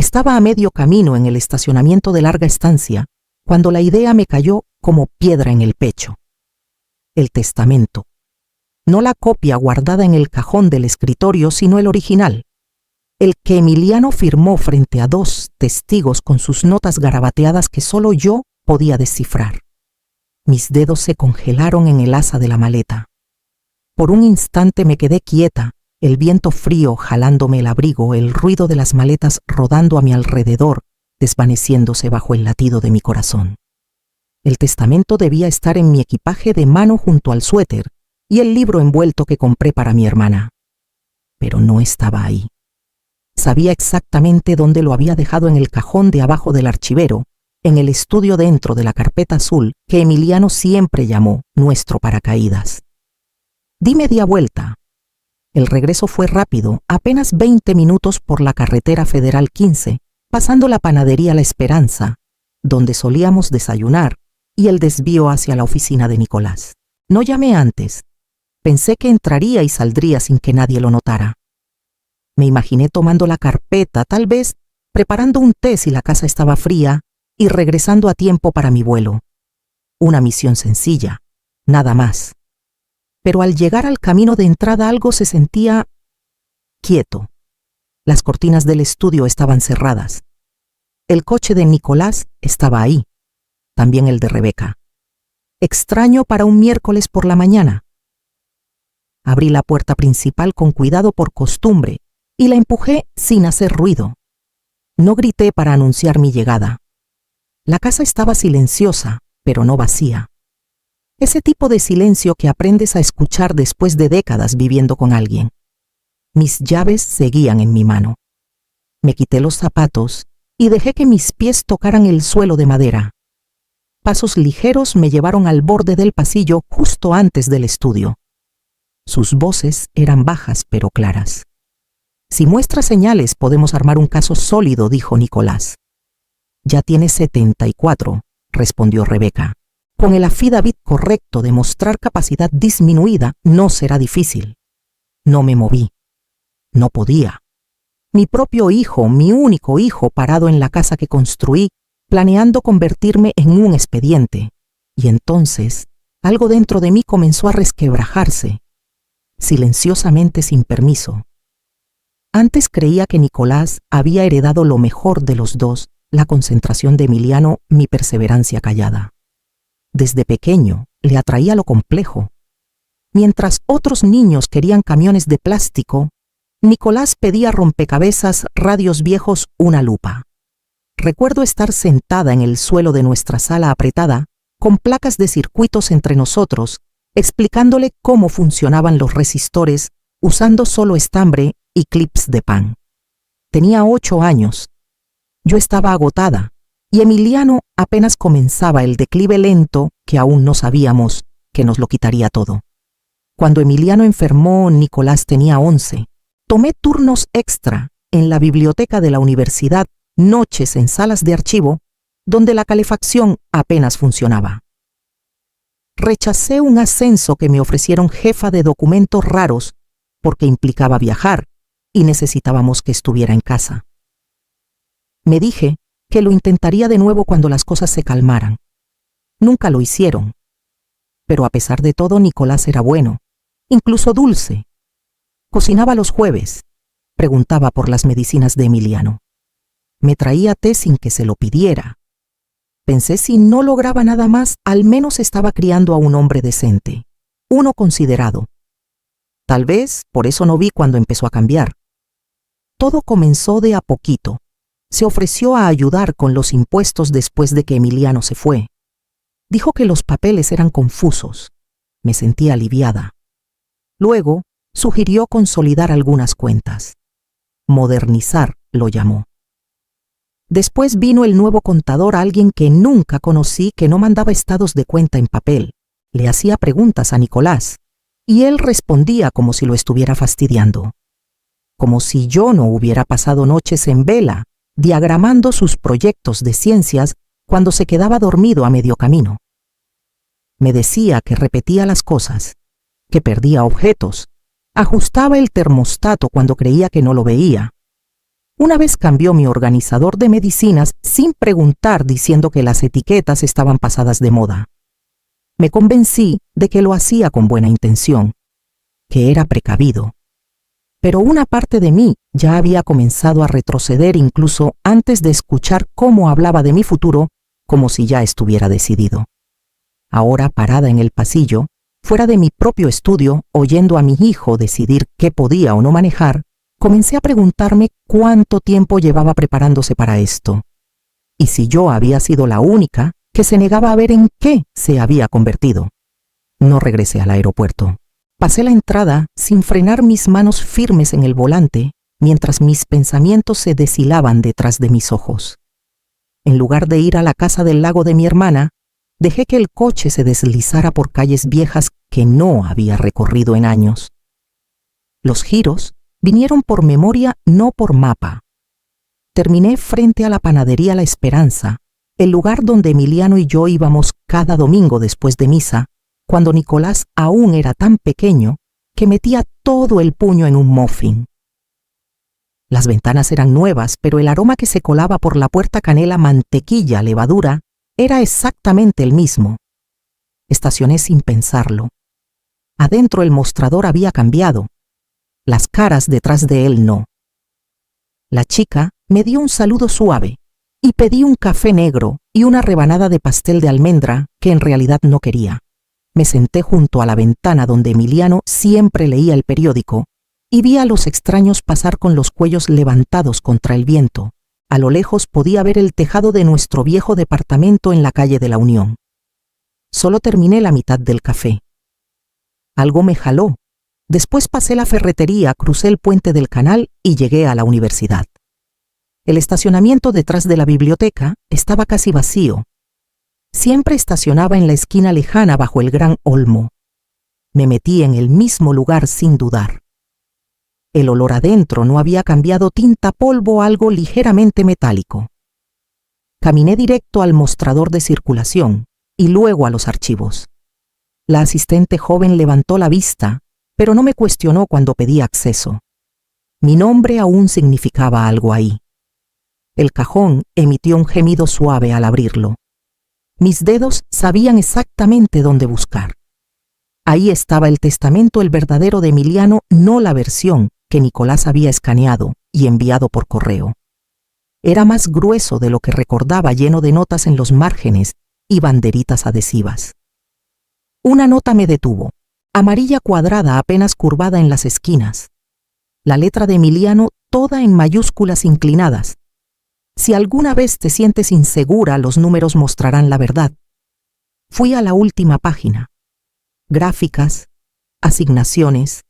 Estaba a medio camino en el estacionamiento de larga estancia cuando la idea me cayó como piedra en el pecho. El testamento. No la copia guardada en el cajón del escritorio, sino el original. El que Emiliano firmó frente a 2 testigos con sus notas garabateadas que solo yo podía descifrar. Mis dedos se congelaron en el asa de la maleta. Por un instante me quedé quieta, el viento frío jalándome el abrigo, el ruido de las maletas rodando a mi alrededor, desvaneciéndose bajo el latido de mi corazón. El testamento debía estar en mi equipaje de mano junto al suéter y el libro envuelto que compré para mi hermana. Pero no estaba ahí. Sabía exactamente dónde lo había dejado, en el cajón de abajo del archivero, en el estudio dentro de la carpeta azul que Emiliano siempre llamó nuestro paracaídas. Di media vuelta. El regreso fue rápido, apenas 20 minutos por la carretera Federal 15, pasando la panadería La Esperanza, donde solíamos desayunar, y el desvío hacia la oficina de Nicolás. No llamé antes. Pensé que entraría y saldría sin que nadie lo notara. Me imaginé tomando la carpeta, tal vez preparando un té si la casa estaba fría, y regresando a tiempo para mi vuelo. Una misión sencilla, nada más. Pero al llegar al camino de entrada algo se sentía quieto. Las cortinas del estudio estaban cerradas. El coche de Nicolás estaba ahí, también el de Rebeca. Extraño para un miércoles por la mañana. Abrí la puerta principal con cuidado por costumbre y la empujé sin hacer ruido. No grité para anunciar mi llegada. La casa estaba silenciosa, pero no vacía. Ese tipo de silencio que aprendes a escuchar después de décadas viviendo con alguien. Mis llaves seguían en mi mano. Me quité los zapatos y dejé que mis pies tocaran el suelo de madera. Pasos ligeros me llevaron al borde del pasillo justo antes del estudio. Sus voces eran bajas pero claras. Si muestra señales podemos armar un caso sólido, dijo Nicolás. Ya tiene 74, respondió Rebeca. Con el affidavit correcto de mostrar capacidad disminuida no será difícil. No me moví. No podía. Mi propio hijo, mi único hijo, parado en la casa que construí, planeando convertirme en un expediente. Y entonces, algo dentro de mí comenzó a resquebrajarse, silenciosamente sin permiso. Antes creía que Nicolás había heredado lo mejor de los dos, la concentración de Emiliano, mi perseverancia callada. Desde pequeño le atraía lo complejo. Mientras otros niños querían camiones de plástico, Nicolás pedía rompecabezas, radios viejos, una lupa. Recuerdo estar sentada en el suelo de nuestra sala apretada, con placas de circuitos entre nosotros, explicándole cómo funcionaban los resistores, usando solo estambre y clips de pan. Tenía 8 años. Yo estaba agotada, y Emiliano apenas comenzaba el declive lento que aún no sabíamos que nos lo quitaría todo. Cuando Emiliano enfermó, Nicolás tenía 11. Tomé turnos extra en la biblioteca de la universidad, noches en salas de archivo, donde la calefacción apenas funcionaba. Rechacé un ascenso que me ofrecieron jefa de documentos raros porque implicaba viajar y necesitábamos que estuviera en casa. Me dije que lo intentaría de nuevo cuando las cosas se calmaran. Nunca lo hicieron. Pero a pesar de todo, Nicolás era bueno, incluso dulce. Cocinaba los jueves, preguntaba por las medicinas de Emiliano. Me traía té sin que se lo pidiera. Pensé, si no lograba nada más, al menos estaba criando a un hombre decente, uno considerado. Tal vez por eso no vi cuando empezó a cambiar. Todo comenzó de a poquito. Se ofreció a ayudar con los impuestos después de que Emiliano se fue. Dijo que los papeles eran confusos. Me sentí aliviada. Luego, sugirió consolidar algunas cuentas. Modernizar, lo llamó. Después vino el nuevo contador, alguien que nunca conocí, que no mandaba estados de cuenta en papel. Le hacía preguntas a Nicolás, y él respondía como si lo estuviera fastidiando. Como si yo no hubiera pasado noches en vela, diagramando sus proyectos de ciencias cuando se quedaba dormido a medio camino. Me decía que repetía las cosas, que perdía objetos, ajustaba el termostato cuando creía que no lo veía. Una vez cambió mi organizador de medicinas sin preguntar, diciendo que las etiquetas estaban pasadas de moda. Me convencí de que lo hacía con buena intención, que era precavido. Pero una parte de mí ya había comenzado a retroceder incluso antes de escuchar cómo hablaba de mi futuro, como si ya estuviera decidido. Ahora, parada en el pasillo, fuera de mi propio estudio, oyendo a mi hijo decidir qué podía o no manejar, comencé a preguntarme cuánto tiempo llevaba preparándose para esto, y si yo había sido la única que se negaba a ver en qué se había convertido. No regresé al aeropuerto. Pasé la entrada sin frenar mis manos firmes en el volante, mientras mis pensamientos se deshilaban detrás de mis ojos. En lugar de ir a la casa del lago de mi hermana, dejé que el coche se deslizara por calles viejas que no había recorrido en años. Los giros vinieron por memoria, no por mapa. Terminé frente a la panadería La Esperanza, el lugar donde Emiliano y yo íbamos cada domingo después de misa, cuando Nicolás aún era tan pequeño que metía todo el puño en un muffin. Las ventanas eran nuevas, pero el aroma que se colaba por la puerta canela, mantequilla, levadura, era exactamente el mismo. Estacioné sin pensarlo. Adentro el mostrador había cambiado. Las caras detrás de él no. La chica me dio un saludo suave y pedí un café negro y una rebanada de pastel de almendra que en realidad no quería. Me senté junto a la ventana donde Emiliano siempre leía el periódico y vi a los extraños pasar con los cuellos levantados contra el viento. A lo lejos podía ver el tejado de nuestro viejo departamento en la calle de la Unión. Solo terminé la mitad del café. Algo me jaló. Después pasé la ferretería, crucé el puente del canal y llegué a la universidad. El estacionamiento detrás de la biblioteca estaba casi vacío. Siempre estacionaba en la esquina lejana bajo el gran olmo. Me metí en el mismo lugar sin dudar. El olor adentro no había cambiado, tinta polvo, algo ligeramente metálico. Caminé directo al mostrador de circulación y luego a los archivos. La asistente joven levantó la vista, pero no me cuestionó cuando pedí acceso. Mi nombre aún significaba algo ahí. El cajón emitió un gemido suave al abrirlo. Mis dedos sabían exactamente dónde buscar. Ahí estaba el testamento, el verdadero de Emiliano, no la versión que Nicolás había escaneado y enviado por correo. Era más grueso de lo que recordaba, lleno de notas en los márgenes y banderitas adhesivas. Una nota me detuvo, amarilla cuadrada apenas curvada en las esquinas. La letra de Emiliano toda en mayúsculas inclinadas. Si alguna vez te sientes insegura, los números mostrarán la verdad. Fui a la última página. Gráficas, asignaciones,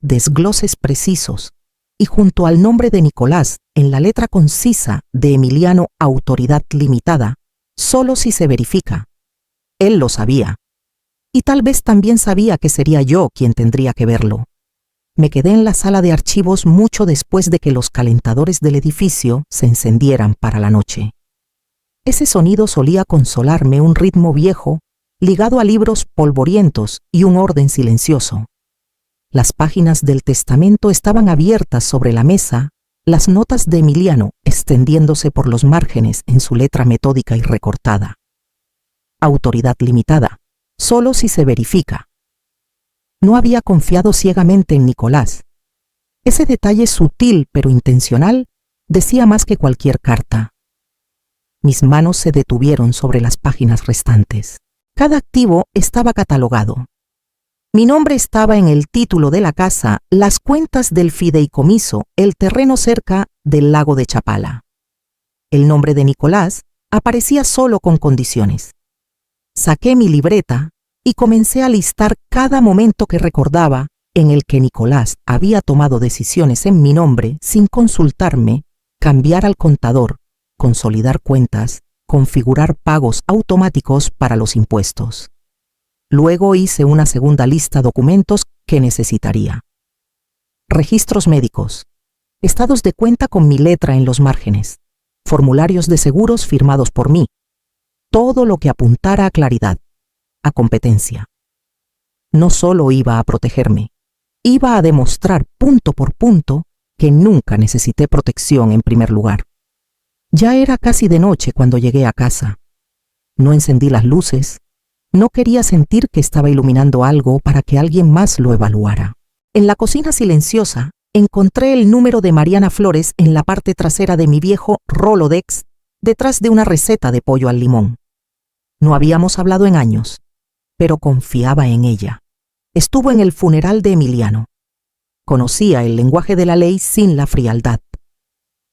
desgloses precisos, y junto al nombre de Nicolás, en la letra concisa de Emiliano, autoridad limitada, solo si se verifica. Él lo sabía. Y tal vez también sabía que sería yo quien tendría que verlo. Me quedé en la sala de archivos mucho después de que los calentadores del edificio se encendieran para la noche. Ese sonido solía consolarme, un ritmo viejo, ligado a libros polvorientos y un orden silencioso. Las páginas del testamento estaban abiertas sobre la mesa, las notas de Emiliano extendiéndose por los márgenes en su letra metódica y recortada. Autoridad limitada, solo si se verifica. No había confiado ciegamente en Nicolás. Ese detalle sutil pero intencional decía más que cualquier carta. Mis manos se detuvieron sobre las páginas restantes. Cada activo estaba catalogado. Mi nombre estaba en el título de la casa, las cuentas del fideicomiso, el terreno cerca del lago de Chapala. El nombre de Nicolás aparecía solo con condiciones. Saqué mi libreta y comencé a listar cada momento que recordaba en el que Nicolás había tomado decisiones en mi nombre sin consultarme, cambiar al contador, consolidar cuentas, configurar pagos automáticos para los impuestos. Luego hice una segunda lista de documentos que necesitaría. Registros médicos, estados de cuenta con mi letra en los márgenes, formularios de seguros firmados por mí, todo lo que apuntara a claridad, a competencia. No solo iba a protegerme, iba a demostrar punto por punto que nunca necesité protección en primer lugar. Ya era casi de noche cuando llegué a casa. No encendí las luces. No quería sentir que estaba iluminando algo para que alguien más lo evaluara. En la cocina silenciosa, encontré el número de Mariana Flores en la parte trasera de mi viejo Rolodex, detrás de una receta de pollo al limón. No habíamos hablado en años, pero confiaba en ella. Estuvo en el funeral de Emiliano. Conocía el lenguaje de la ley sin la frialdad.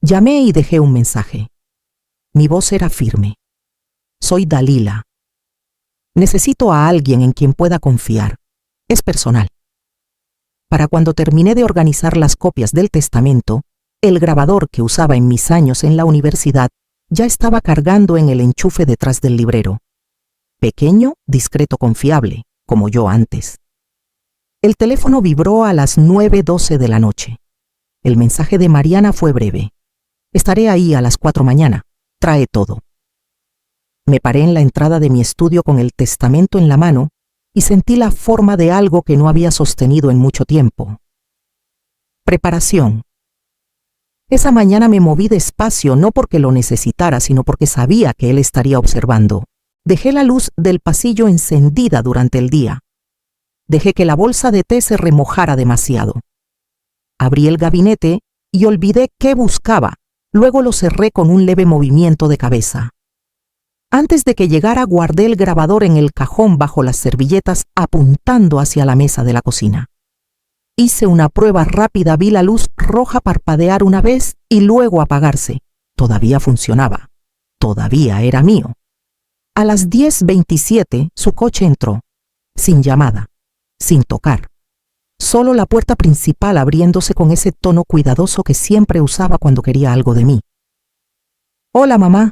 Llamé y dejé un mensaje. Mi voz era firme. Soy Dalila. Necesito a alguien en quien pueda confiar. Es personal. Para cuando terminé de organizar las copias del testamento, el grabador que usaba en mis años en la universidad ya estaba cargando en el enchufe detrás del librero. Pequeño, discreto, confiable, como yo antes. El teléfono vibró a las 9:12 de la noche. El mensaje de Mariana fue breve. Estaré ahí a las 4 mañana. Trae todo. Me paré en la entrada de mi estudio con el testamento en la mano y sentí la forma de algo que no había sostenido en mucho tiempo. Preparación. Esa mañana me moví despacio, no porque lo necesitara, sino porque sabía que él estaría observando. Dejé la luz del pasillo encendida durante el día. Dejé que la bolsa de té se remojara demasiado. Abrí el gabinete y olvidé qué buscaba. Luego lo cerré con un leve movimiento de cabeza. Antes de que llegara, guardé el grabador en el cajón bajo las servilletas, apuntando hacia la mesa de la cocina. Hice una prueba rápida, vi la luz roja parpadear una vez y luego apagarse. Todavía funcionaba. Todavía era mío. A las 10:27 su coche entró, sin llamada, sin tocar. Solo la puerta principal abriéndose con ese tono cuidadoso que siempre usaba cuando quería algo de mí. «Hola, mamá»,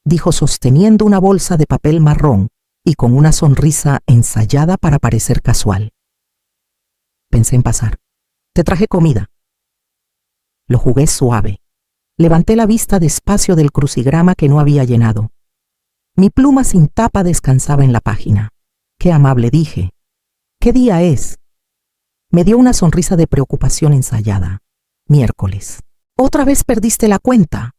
dijo sosteniendo una bolsa de papel marrón y con una sonrisa ensayada para parecer casual. Pensé en pasar. «Te traje comida». Lo jugué suave. Levanté la vista despacio del crucigrama que no había llenado. Mi pluma sin tapa descansaba en la página. «Qué amable», dije. «¿Qué día es?» Me dio una sonrisa de preocupación ensayada. «Miércoles». «¿Otra vez perdiste la cuenta?»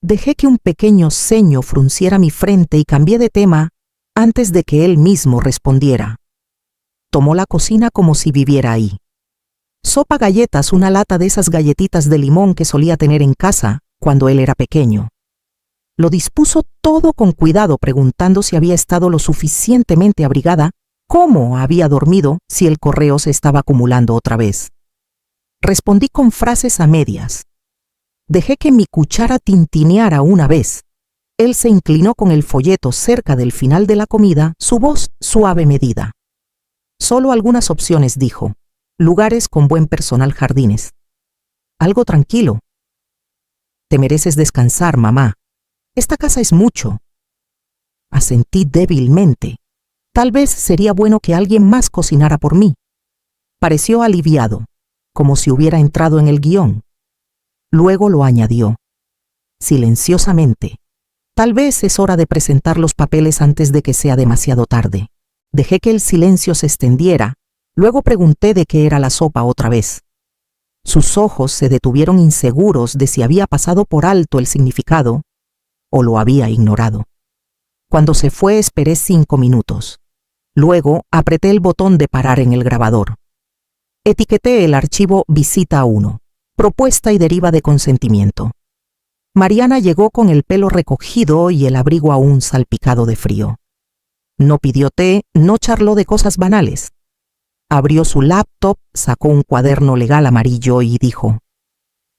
Dejé que un pequeño ceño frunciera mi frente y cambié de tema antes de que él mismo respondiera. Tomó la cocina como si viviera ahí. Sopa galletas, una lata de esas galletitas de limón que solía tener en casa cuando él era pequeño. Lo dispuso todo con cuidado, preguntando si había estado lo suficientemente abrigada, cómo había dormido si el correo se estaba acumulando otra vez. Respondí con frases a medias. Dejé que mi cuchara tintineara una vez. Él se inclinó con el folleto cerca del final de la comida, su voz suave medida. «Solo algunas opciones», dijo. «Lugares con buen personal, jardines. Algo tranquilo». «Te mereces descansar, mamá. Esta casa es mucho». Asentí débilmente. Tal vez sería bueno que alguien más cocinara por mí. Pareció aliviado, como si hubiera entrado en el guión. Luego lo añadió, silenciosamente. «Tal vez es hora de presentar los papeles antes de que sea demasiado tarde». Dejé que el silencio se extendiera, luego pregunté de qué era la sopa otra vez. Sus ojos se detuvieron inseguros de si había pasado por alto el significado o lo había ignorado. Cuando se fue esperé 5 minutos. Luego apreté el botón de parar en el grabador. Etiqueté el archivo Visita 1, propuesta y deriva de consentimiento. Mariana llegó con el pelo recogido y el abrigo aún salpicado de frío. No pidió té, no charló de cosas banales. Abrió su laptop, sacó un cuaderno legal amarillo y dijo: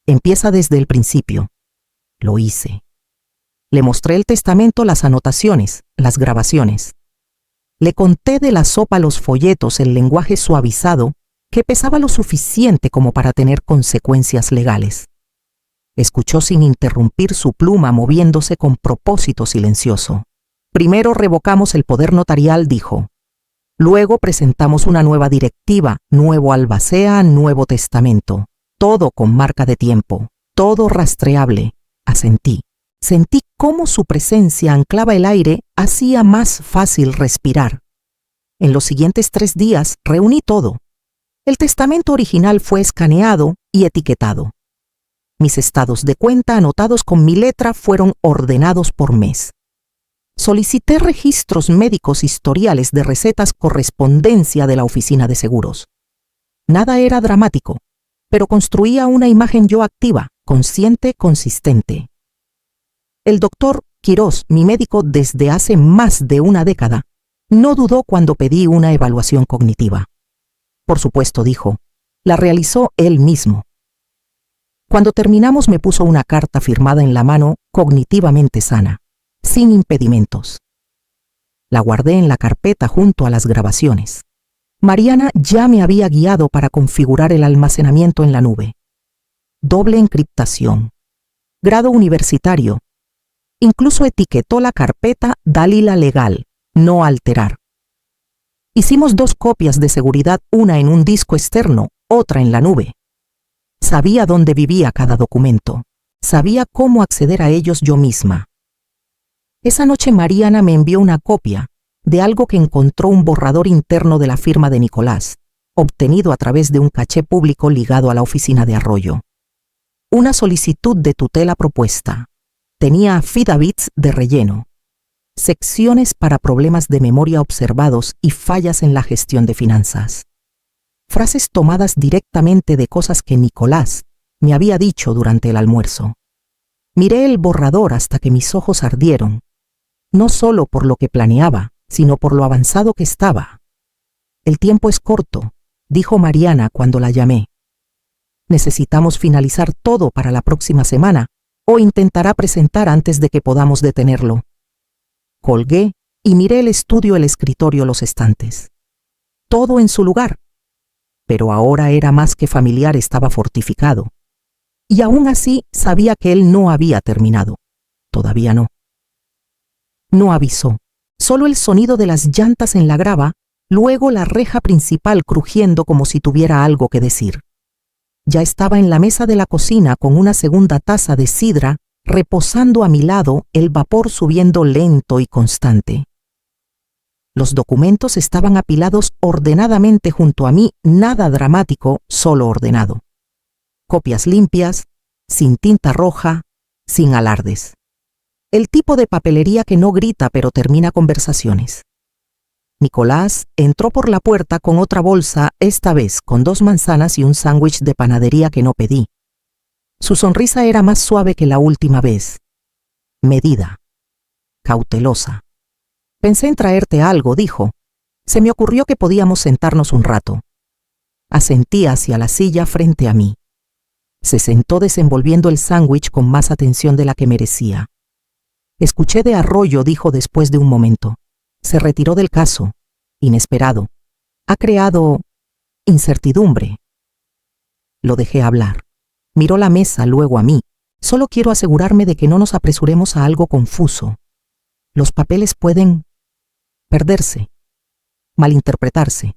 «Empieza desde el principio». Lo hice. Le mostré el testamento, las anotaciones, las grabaciones. Le conté de la sopa, los folletos, el lenguaje suavizado, que pesaba lo suficiente como para tener consecuencias legales. Escuchó sin interrumpir, su pluma moviéndose con propósito silencioso. «Primero revocamos el poder notarial», dijo. «Luego presentamos una nueva directiva, nuevo albacea, nuevo testamento. Todo con marca de tiempo, todo rastreable». Asentí. Sentí cómo su presencia anclaba el aire, hacía más fácil respirar. En los siguientes 3 días reuní todo. El testamento original fue escaneado, y etiquetado. Mis estados de cuenta anotados con mi letra fueron ordenados por mes. Solicité registros médicos, historiales de recetas, correspondencia de la oficina de seguros. Nada era dramático, pero construía una imagen yo activa, consciente, consistente. El doctor Quirós, mi médico desde hace más de una década, no dudó cuando pedí una evaluación cognitiva. Por supuesto, dijo, la realizó él mismo. Cuando terminamos me puso una carta firmada en la mano, cognitivamente sana, sin impedimentos. La guardé en la carpeta junto a las grabaciones. Mariana ya me había guiado para configurar el almacenamiento en la nube. Doble encriptación. Grado universitario. Incluso etiquetó la carpeta Dalila Legal, no alterar. Hicimos 2 copias de seguridad, una en un disco externo, otra en la nube. Sabía dónde vivía cada documento. Sabía cómo acceder a ellos yo misma. Esa noche Mariana me envió una copia de algo que encontró un borrador interno de la firma de Nicolás, obtenido a través de un caché público ligado a la oficina de Arroyo. Una solicitud de tutela propuesta. Tenía affidavits de relleno, secciones para problemas de memoria observados y fallas en la gestión de finanzas. Frases tomadas directamente de cosas que Nicolás me había dicho durante el almuerzo. Miré el borrador hasta que mis ojos ardieron, no solo por lo que planeaba, sino por lo avanzado que estaba. El tiempo es corto, dijo Mariana cuando la llamé. Necesitamos finalizar todo para la próxima semana, o intentará presentar antes de que podamos detenerlo. Colgué y miré el estudio, el escritorio, los estantes. Todo en su lugar. Pero ahora era más que familiar, estaba fortificado. Y aún así sabía que él no había terminado. Todavía no. No avisó. Solo el sonido de las llantas en la grava, luego la reja principal crujiendo como si tuviera algo que decir. Ya estaba en la mesa de la cocina con una segunda taza de sidra, reposando a mi lado, el vapor subiendo lento y constante. Los documentos estaban apilados ordenadamente junto a mí, nada dramático, solo ordenado. Copias limpias, sin tinta roja, sin alardes. El tipo de papelería que no grita pero termina conversaciones. Nicolás entró por la puerta con otra bolsa, esta vez con 2 manzanas y un sándwich de panadería que no pedí. Su sonrisa era más suave que la última vez. Medida. Cautelosa. Pensé en traerte algo, dijo. Se me ocurrió que podíamos sentarnos un rato. Asentí hacia la silla frente a mí. Se sentó desenvolviendo el sándwich con más atención de la que merecía. Escuché de Arroyo, dijo después de un momento. Se retiró del caso, inesperado. Ha creado incertidumbre. Lo dejé hablar. Miró la mesa, luego a mí. Solo quiero asegurarme de que no nos apresuremos a algo confuso. Los papeles pueden perderse, malinterpretarse.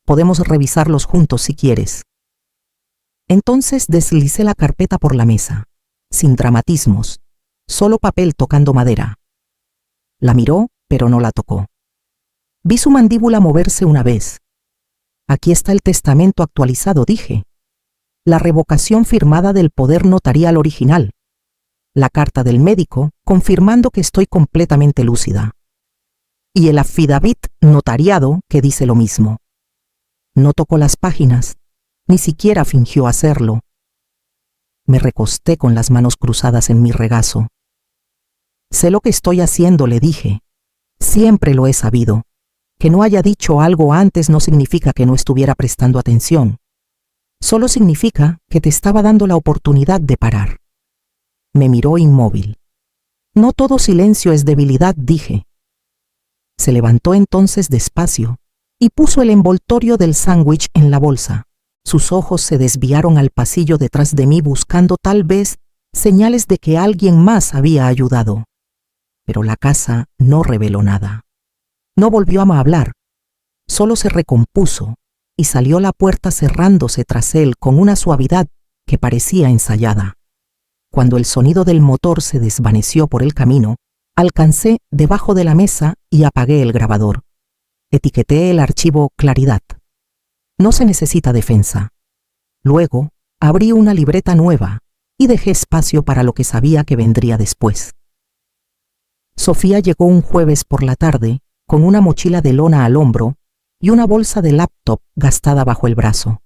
Podemos revisarlos juntos si quieres. Entonces deslicé la carpeta por la mesa, sin dramatismos, solo papel tocando madera. La miró, pero no la tocó. Vi su mandíbula moverse una vez. Aquí está el testamento actualizado, dije. La revocación firmada del poder notarial original. La carta del médico confirmando que estoy completamente lúcida. Y el affidavit notariado que dice lo mismo. No tocó las páginas, ni siquiera fingió hacerlo. Me recosté con las manos cruzadas en mi regazo. Sé lo que estoy haciendo, le dije. Siempre lo he sabido. Que no haya dicho algo antes no significa que no estuviera prestando atención. Solo significa que te estaba dando la oportunidad de parar. Me miró inmóvil. No todo silencio es debilidad, dije. Se levantó entonces despacio y puso el envoltorio del sándwich en la bolsa. Sus ojos se desviaron al pasillo detrás de mí buscando tal vez señales de que alguien más había ayudado. Pero la casa no reveló nada. No volvió a hablar. Solo se recompuso y salió la puerta cerrándose tras él con una suavidad que parecía ensayada. Cuando el sonido del motor se desvaneció por el camino, alcancé debajo de la mesa y apagué el grabador. Etiqueté el archivo Claridad. No se necesita defensa. Luego, abrí una libreta nueva y dejé espacio para lo que sabía que vendría después. Sofía llegó un jueves por la tarde con una mochila de lona al hombro y una bolsa de laptop gastada bajo el brazo.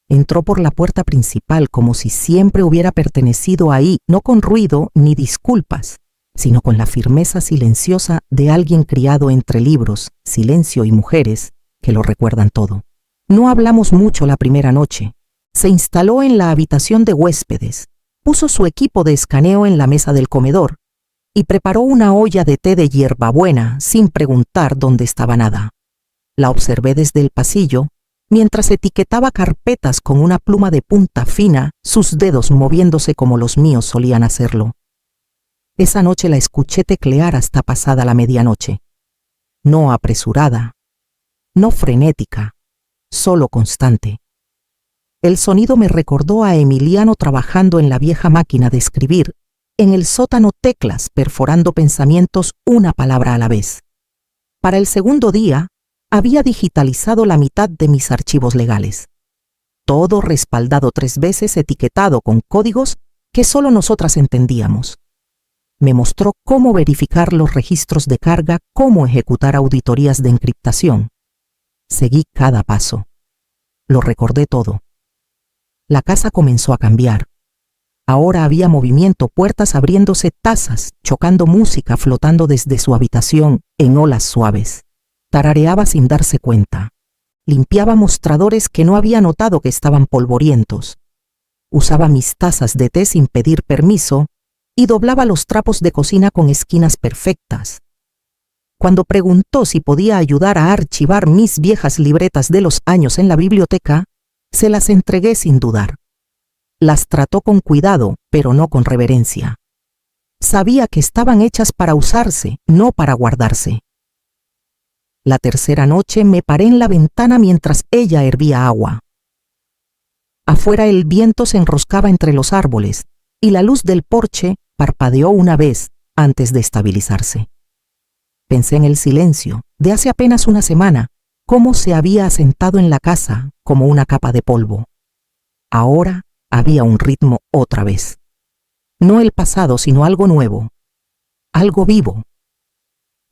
Entró por la puerta principal como si siempre hubiera pertenecido ahí, no con ruido ni disculpas, sino con la firmeza silenciosa de alguien criado entre libros, silencio y mujeres que lo recuerdan todo. No hablamos mucho la primera noche. Se instaló en la habitación de huéspedes, puso su equipo de escaneo en la mesa del comedor y preparó una olla de té de hierbabuena sin preguntar dónde estaba nada. La observé desde el pasillo mientras etiquetaba carpetas con una pluma de punta fina, sus dedos moviéndose como los míos solían hacerlo. Esa noche la escuché teclear hasta pasada la medianoche. No apresurada, no frenética, solo constante. El sonido me recordó a Emiliano trabajando en la vieja máquina de escribir, en el sótano teclas perforando pensamientos una palabra a la vez. Para el segundo día, había digitalizado la mitad de mis archivos legales. Todo respaldado 3 veces, etiquetado con códigos que solo nosotras entendíamos. Me mostró cómo verificar los registros de carga, cómo ejecutar auditorías de encriptación. Seguí cada paso. Lo recordé todo. La casa comenzó a cambiar. Ahora había movimiento, puertas abriéndose, tazas, chocando música flotando desde su habitación en olas suaves. Tarareaba sin darse cuenta. Limpiaba mostradores que no había notado que estaban polvorientos. Usaba mis tazas de té sin pedir permiso y doblaba los trapos de cocina con esquinas perfectas. Cuando preguntó si podía ayudar a archivar mis viejas libretas de los años en la biblioteca, se las entregué sin dudar. Las trató con cuidado, pero no con reverencia. Sabía que estaban hechas para usarse, no para guardarse. La tercera noche me paré en la ventana mientras ella hervía agua. Afuera el viento se enroscaba entre los árboles y la luz del porche parpadeó una vez antes de estabilizarse. Pensé en el silencio de hace apenas una semana, cómo se había asentado en la casa como una capa de polvo. Ahora había un ritmo otra vez. No el pasado, sino algo nuevo, algo vivo.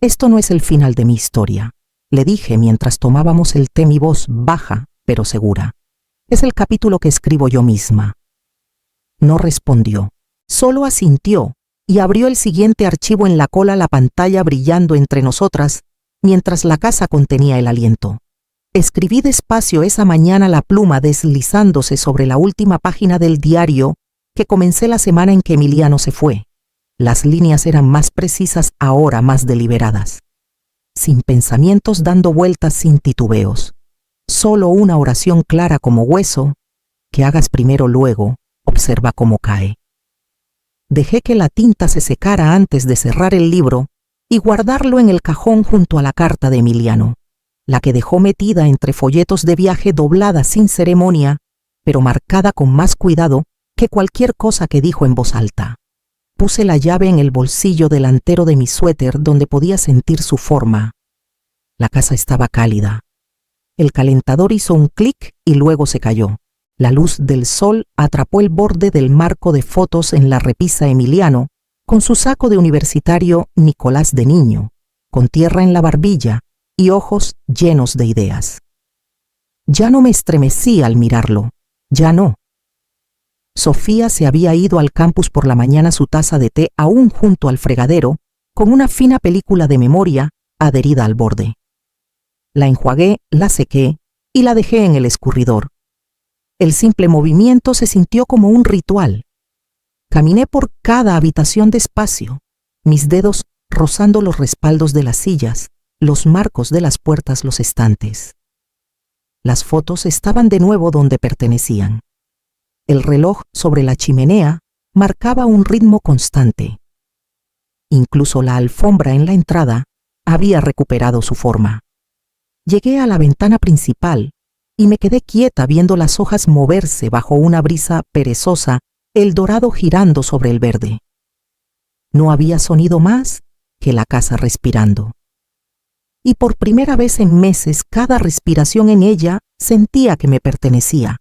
Esto no es el final de mi historia, le dije mientras tomábamos el té, mi voz baja pero segura. Es el capítulo que escribo yo misma. No respondió, solo asintió y abrió el siguiente archivo en la cola, la pantalla brillando entre nosotras mientras la casa contenía el aliento. Escribí despacio esa mañana, la pluma deslizándose sobre la última página del diario que comencé la semana en que Emiliano se fue. Las líneas eran más precisas ahora, más deliberadas. Sin pensamientos dando vueltas, sin titubeos. Solo una oración clara como hueso, que hagas primero, luego, observa cómo cae. Dejé que la tinta se secara antes de cerrar el libro y guardarlo en el cajón junto a la carta de Emiliano, la que dejó metida entre folletos de viaje, doblada sin ceremonia, pero marcada con más cuidado que cualquier cosa que dijo en voz alta. Puse la llave en el bolsillo delantero de mi suéter donde podía sentir su forma. La casa estaba cálida. El calentador hizo un clic y luego se cayó. La luz del sol atrapó el borde del marco de fotos en la repisa Emiliano, con su saco de universitario Nicolás de niño, con tierra en la barbilla y ojos llenos de ideas. Ya no me estremecí al mirarlo, ya no. Sofía se había ido al campus por la mañana, su taza de té aún junto al fregadero, con una fina película de memoria adherida al borde. La enjuagué, la sequé y la dejé en el escurridor. El simple movimiento se sintió como un ritual. Caminé por cada habitación despacio, mis dedos rozando los respaldos de las sillas, los marcos de las puertas, los estantes. Las fotos estaban de nuevo donde pertenecían. El reloj sobre la chimenea marcaba un ritmo constante. Incluso la alfombra en la entrada había recuperado su forma. Llegué a la ventana principal y me quedé quieta viendo las hojas moverse bajo una brisa perezosa, el dorado girando sobre el verde. No había sonido más que la casa respirando. Y por primera vez en meses, cada respiración en ella sentía que me pertenecía.